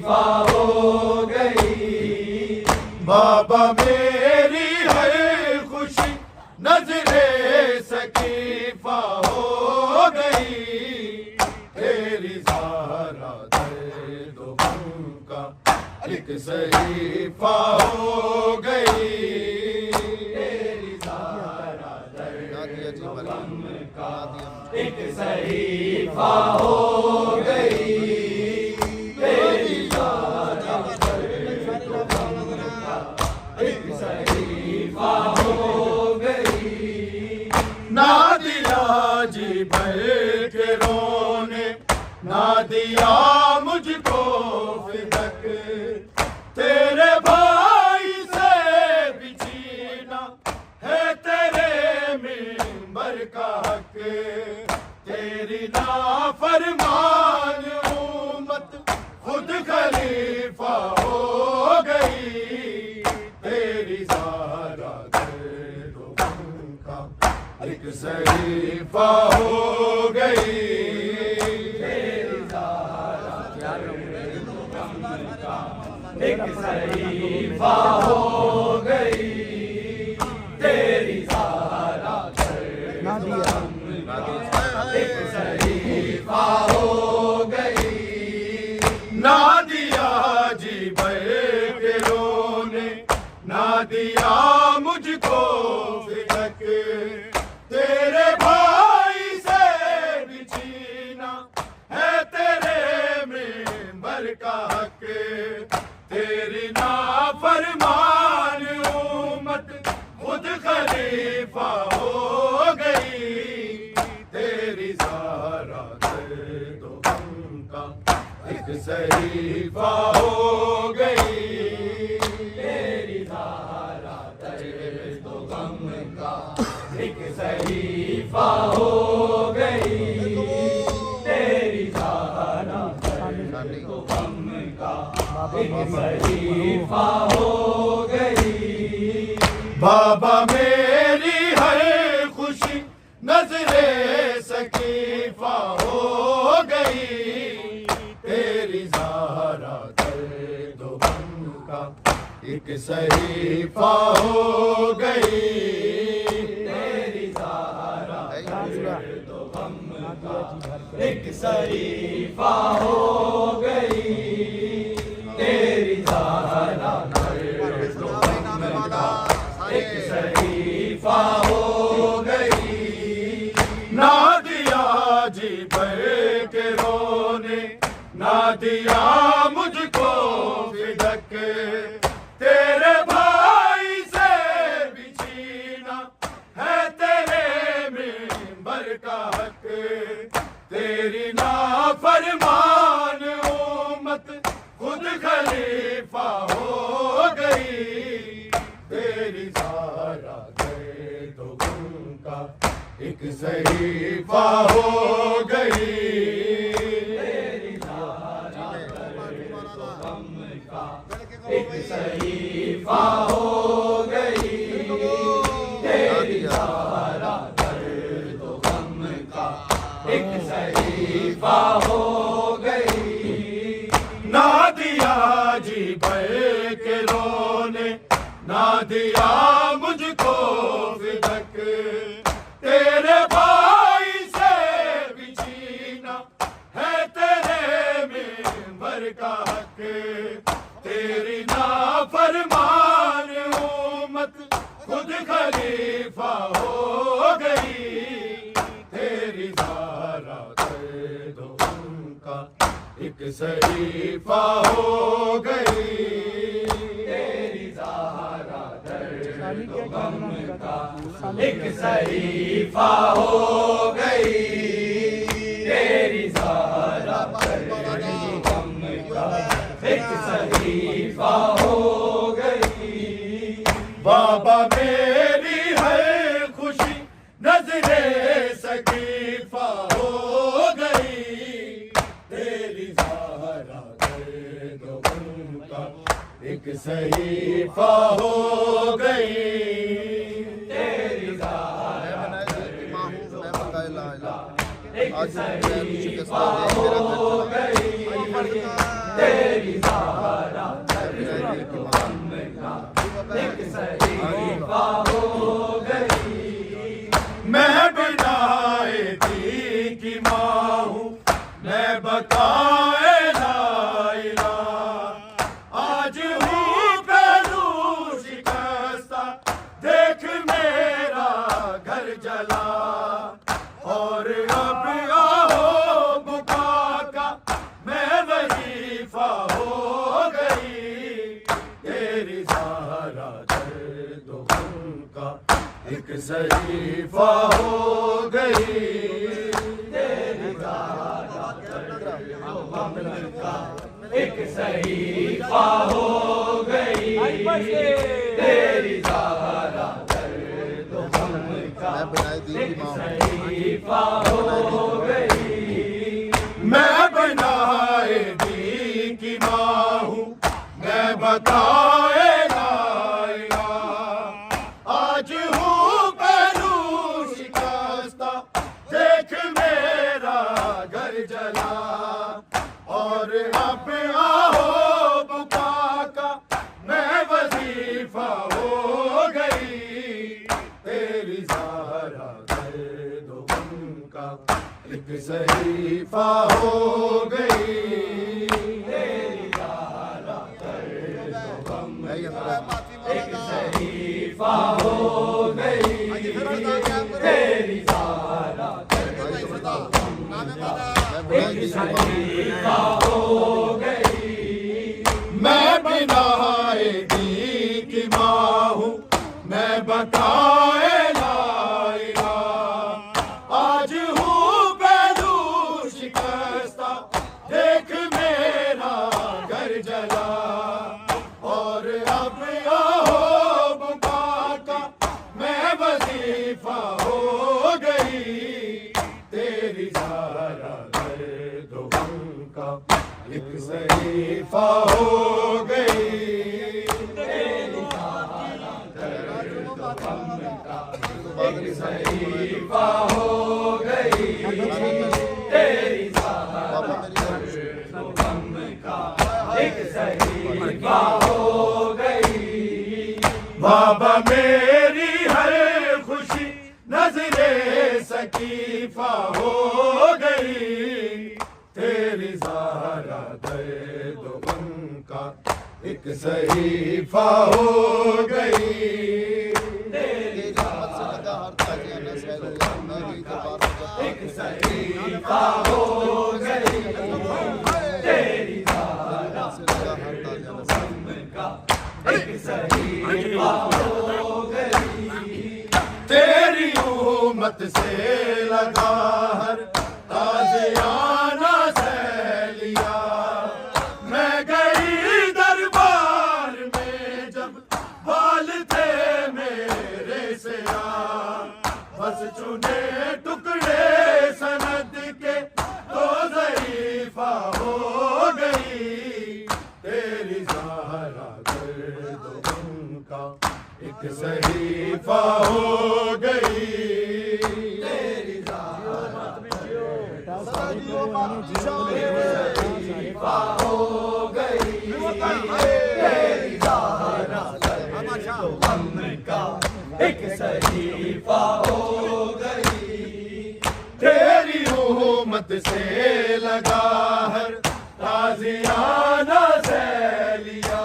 सकीफा हो गई। बाबा मेरी है खुशी नजरे सकीफा हो गई। तेरी ज़हरा दर्द का एक सहीफा हो गई। तेरी ज़हरा दर्द का एक सहीफा हो गई। तेरी ज़हरा दर्द का एक सहीफा हो गई। ना दिया जी भर के रोने, ना दिया मुझको फिदक। तेरे भाई से बिछीना है तेरे मिंबर का हक। तेरी नाफरमान उम्मत खुद खलीफा हो गई। तेरी ज़हरा दर्द का एक सहीफा हो गई। तेरी ज़हरा दर्द का एक सहीफा हो गई। तेरी ज़हरा दर्द एक सहीफा हो गई। ना दिया जी भर के रोने, ना दिया मुझको फिदक। तेरे भाई से बिछीना है तेरे मिंबर का हक। तेरी नाफरमान उम्मत खुद खलीफा हो गई। तेरी ज़हरा दर्द का एक सहीफा हो गई। तेरी ज़हरा दर्द का एक सहीफा हो गई। तेरी ज़हरा दर्द का एक सहीफा हो गई। बाबा मेरी है खुशी नजरे सकीफा हो गई। तेरी ज़हरा दर्द का एक सहीफा हो गई। तेरी ज़हरा दर्द का एक सहीफा हो गई। तेरी ज़हरा दर्द का एक सहीफा हो गई। ना दिया जी भर के रोने, ना दिया मुझको फिदक। तेरे भाई से बिछीना है तेरे मिंबर का हक। तेरी नाफरमान उम्मत खुद खलीफा हो गई। तेरी ज़हरा दर्द का एक सहीफा हो गई। तेरी ज़हरा दर्द का एक सहीफा हो गई। तेरी ज़हरा दर्द का एक सहीफा हो गई। ना दिया जी भर के रोने, ना दिया मुझको फिदक। तेरे भाई से बिछीना है तेरे मिंबर का हक। तेरी नाफरमान उम्मत खुद खलीफा हो गई। तेरी ज़हरा दर्द का एक सहीफा हो गई। तेरी ज़हरा दर्द का एक सहीफा हो गई। तेरी ज़हरा दर्द का एक सहीफा हो गई। बाबा मेरी है खुशी नजरे सकीफा हो गई। तेरी ज़हरा दर्द का एक सहीफा हो गई। तेरी ज़हरा एक सहीफा हो गई। तेरी एक सहीफा हो गई। मैं बिनाए दी की माँ हूँ, मैं बताए लाइला, आज हूँ पहलू शिकस्ता, देख मेरा घर जला, और अब आओ बुका का मैं वजीफा हो गई, तेरी ज़हरा दर्द का एक सहीफा हो गई, तेरी ज़हरा दर्द का एक सहीफा हो गई, तेरी ज़हरा दर्द का एक सहीफा हो गई। मैं बनाए दी की माँ हूँ, मैं बताए लाइला, आज हूँ पहलू शिकस्ता, देख मेरा घर जला, और अब आओ बुका का मैं वजीफा हो गई, तेरी ज़हरा दर्द का एक सहीफा हो गई, तेरी ज़हरा दर्द एक सहीफा हो गई, तेरी ज़हरा एक सहीफा हो गई। मैं बिनाए दी की माँ हूँ, मैं बताए लाइला, आज हूँ पहलू शिकस्ता, देख मेरा घर जला, और अब आओ बुका का मैं वजीफा हो गई, तेरी ज़हरा दर्द का एक सहीफा हो गई, तेरी ज़हरा दर्द का एक सहीफा हो गई, तेरी ज़हरा दर्द का एक सहीफा हो गई। बाबा मेरी हर खुशी नजरे सकीफा हो गई, तेरी ज़हरा दर्द का एक सहीफा हो गई, तेरी ज़हरा एक सहीफा हो गई, तेरी ज़हरा का एक सहीफा हो गई। तेरी उम्मत से लगा हर ताज़ियाना सैलिया, मैं गई दरबार में जब बाल थे मेरे से आ, बस चुने टुकड़े सनद के तो ज़ईफ़ा हो गई, तेरी ज़हरा दर्द का एक सहीफा हो गई, तेरी ज़हरा सहीफा हो गई, तेरी ज़हरा का एक सहीफा हो गई। तेरी उम्मत से लगा हर ताज़ियाना सैलिया,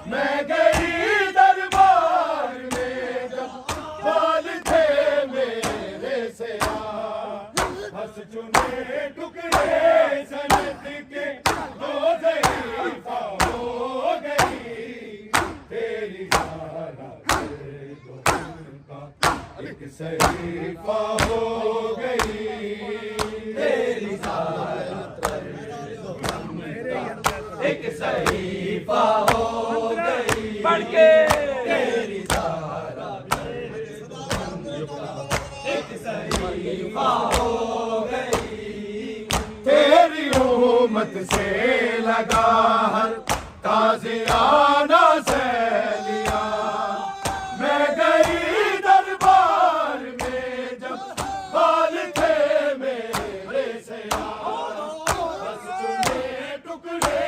मैं गई दरबार में जब बाल थे मेरे से आ, बस चुने टुकड़े सनद के दो ज़ईफ़ा हो गई, तेरी ज़हरा एक सहीफा हो गई, तेरी ज़हरा एक सहीफा हो गई, बढ़ के तेरी ज़हरा एक सहीफा हो गई। तेरी उम्मत से लगा हर ताज़ियाना सैलिया, मैं गई दरबार में जब बाल थे मेरे से आ, बस चुने टुकड़े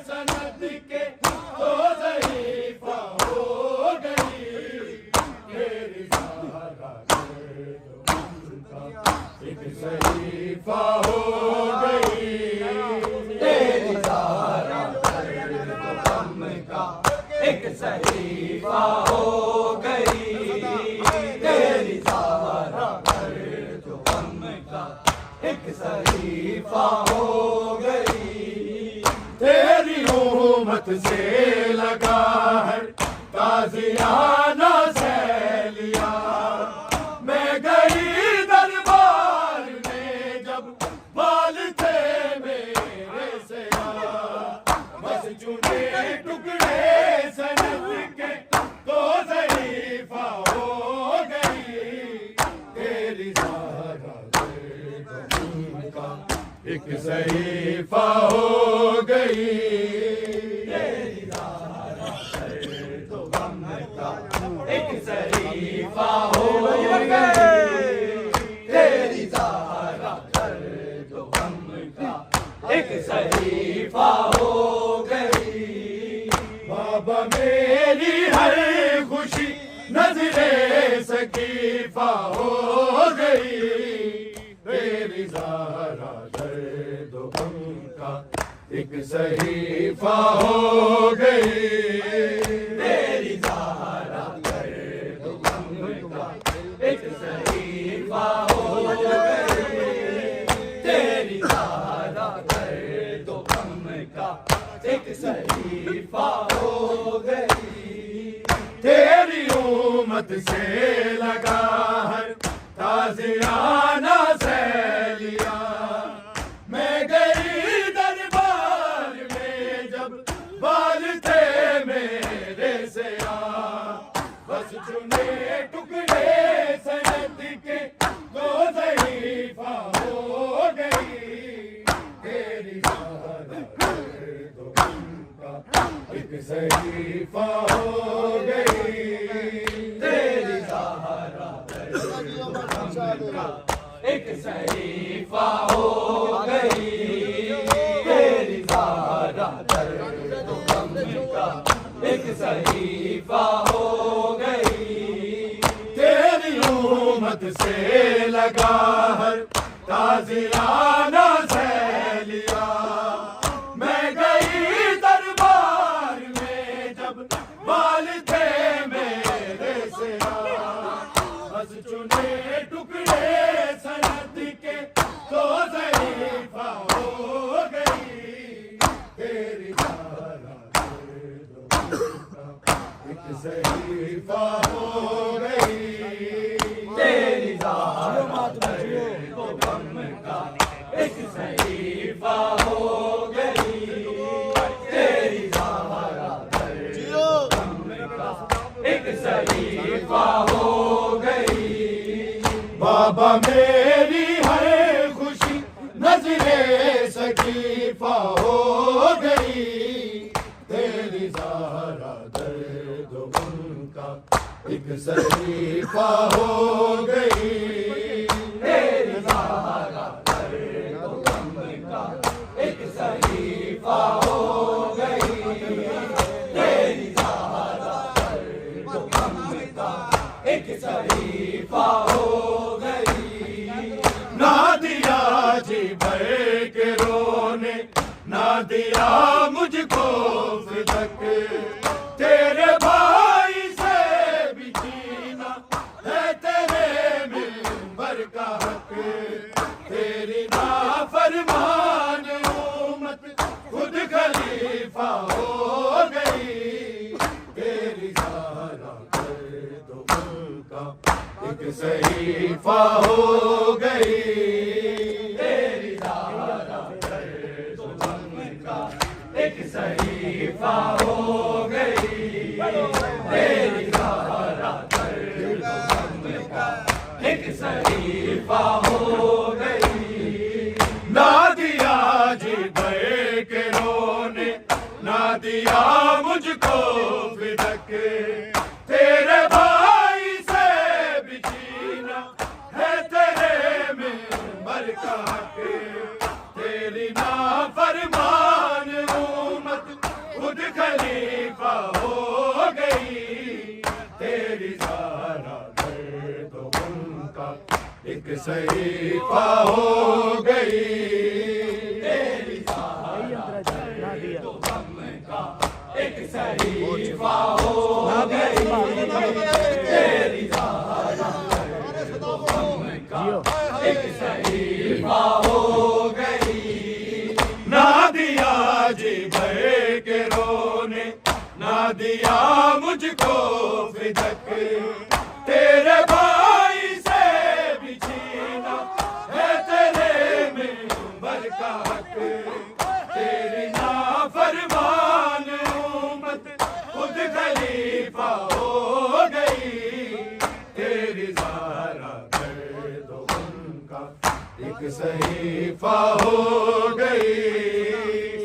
सनद के तो ज़ईफ़ा हो सहीफा हो गई तेरी ज़हरा दर्द गम का एक सहीफा हो गई तेरी उम्मत से लगा है ताज़ियाना सैलिया मैं गई दरबार में जब बाल थे मेरे से बस चुने टुकड़े सनत के तो ज़रीफ़ा हो गई तेरी ज़हरा का एक सहीफा हो गई तेरी ज़हरा दर्द गम का एक सहीफा हो गई तेरी ज़हरा दर्द गम का एक सहीफा हो गई बाबा मेरी हर खुशी नजरे सकीफा हो गई तेरी ज़हरा दर्द गम का एक सहीफा हो गई तेरी ज़हरा दर्द गम का एक सहीफा हो गई तेरी ज़हरा दर्द गम का एक सहीफा हो गई तेरी उम्मत से लगा है ताज़ियाना सैलिया मैं गई दरबार में जब बाल थे मेरे से बस चुने टुकड़े सनत के दो ज़रीफ़ा हो गई तेरी ज़हरा दर्द गम का एक सहीफा हो गई तेरी ज़हरा दर्द गम का एक सहीफा हो गई तेरी ज़हरा दर्द गम का एक सहीफा हो गई तेरी उम्मत से लगा है ताज़ियाना सैलिया मैं गई दरबार में जब बाल थे मेरे से बस चुने टुकड़े सनत के तो ज़रीफ़ा हो गई तेरी ज़हरा दर्द गम का एक सहीफा हो गई तेरी ज़हरा दर्द गम का एक सहीफा हो गई तेरी ज़हरा दर्द गम का एक सहीफा हो गई बाबा मेरी हर खुशी नजरे सकीफा हो गई तेरी ज़हरा दर्द गम का एक सहीफा हो गई तेरी ज़हरा दर्द गम का एक सहीफा हो गई तेरी ज़हरा दर्द गम का एक सहीफा हो गई ना दिया जी भर के रोने ना दिया मुझको फिदक तेरे भाई से भी जीना है तेरे मिंबर का हक तेरी नाफरमान उम्मत खुद खलीफा हो गई तेरी ज़हरा दर्द गम का एक सहीफा हो गई तेरी ज़हरा दर्द गम का एक सहीफा हो गई तेरी ज़हरा दर्द गम का एक सहीफा हो गई ना दिया जी भर के रोने ना दिया मुझको फिदक तेरे भाई से भी जीना है तेरे मिंबर का हक तेरी नाफरमान उम्मत खुद खलीफा हो गई तेरी ज़हरा दर्द गम का एक सहीफा हो गई तेरी ज़हरा दर्द गम का एक एक सहीफा हो गई तेरी ज़हरा दर्द गम का एक सहीफा हो गई। ना दिया जी भर के रोने, ना दिया मुझको फिदक, तेरे भाई से भी छीना है तेरे में उम्र का हक। तेरी नाफरमान उम्मत खुद खलीफा हो गई, तेरी ज़हरा दर्द गम का एक सहीफा हो गई।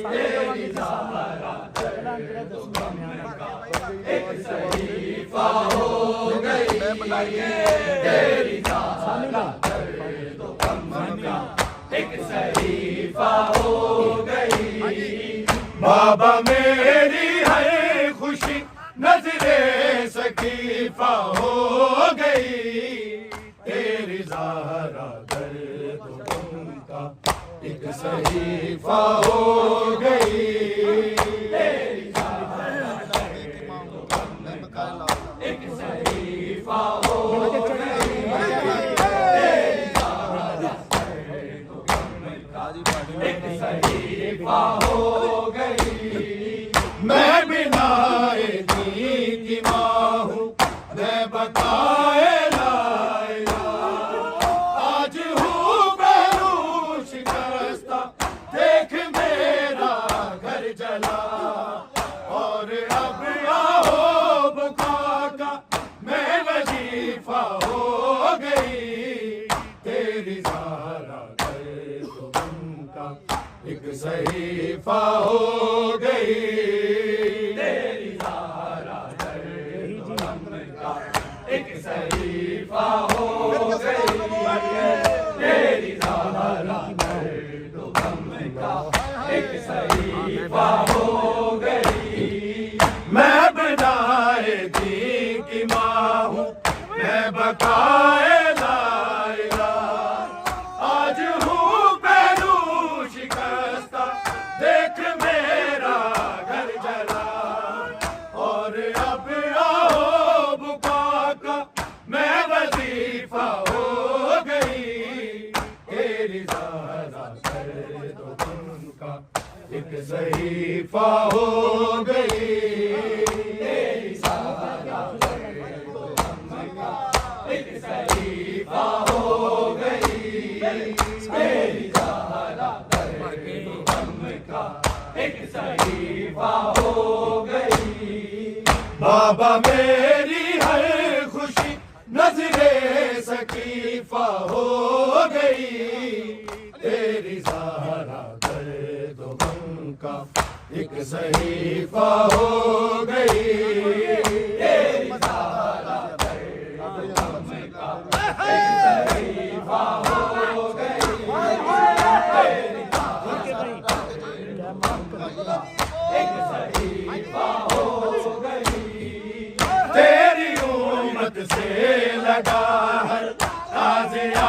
तेरी ज़हरा दर्द गम का एक सहीफा हो गई। तेरी ज़हरा दर्द गम का एक सहीफा हो गई। बाबा मेरी है खुशी नजरे सकीफा हो गई, तेरी ज़हरा दर्द गम का एक सहीफा हो गई। तेरी ज़हरा दर्द गम का एक सहीफा हो गई। तेरी ज़हरा दर्द गम का एक सहीफा हो गई। मैं बिना दी की माँ हूँ, मैं बताए लाया, आज हूँ बेरू शिकस्ता, देख मेरा घर जला। और अब आओ बुका का मैं वजीफा हो गई, तेरी ज़हरा दर्द गम का एक सहीफा हो गई। तेरी ज़हरा दर्द गम का एक सहीफा हो गई। तेरी ज़हरा दर्द गम का एक सहीफा हो गई। मैं बनाए दी की माँ हूँ, मैं बकाए लाया, आज हूँ पैरू शिकस्ता, देख मेरा घर जला। और अब आओ बुका का मैं वजीफा हो गई, तेरी ज़हरा दर्द गम का एक सहीफा हो गई। तेरी ज़हरा दर्द गम का एक सहीफा हो गई। तेरी ज़हरा दर्द गम का एक सहीफा हो गई। बाबा मेरी हर खुशी नजरे सकीफा हो गई, तेरी ज़हरा दर्द गम का एक सहीफा हो गई। तेरी ज़हरा दर्द गम का एक सहीफा हो गई। तेरी ज़हरा दर्द गम का एक सहीफा हो गई। तेरी उम्मत से लगा हर ताज़िया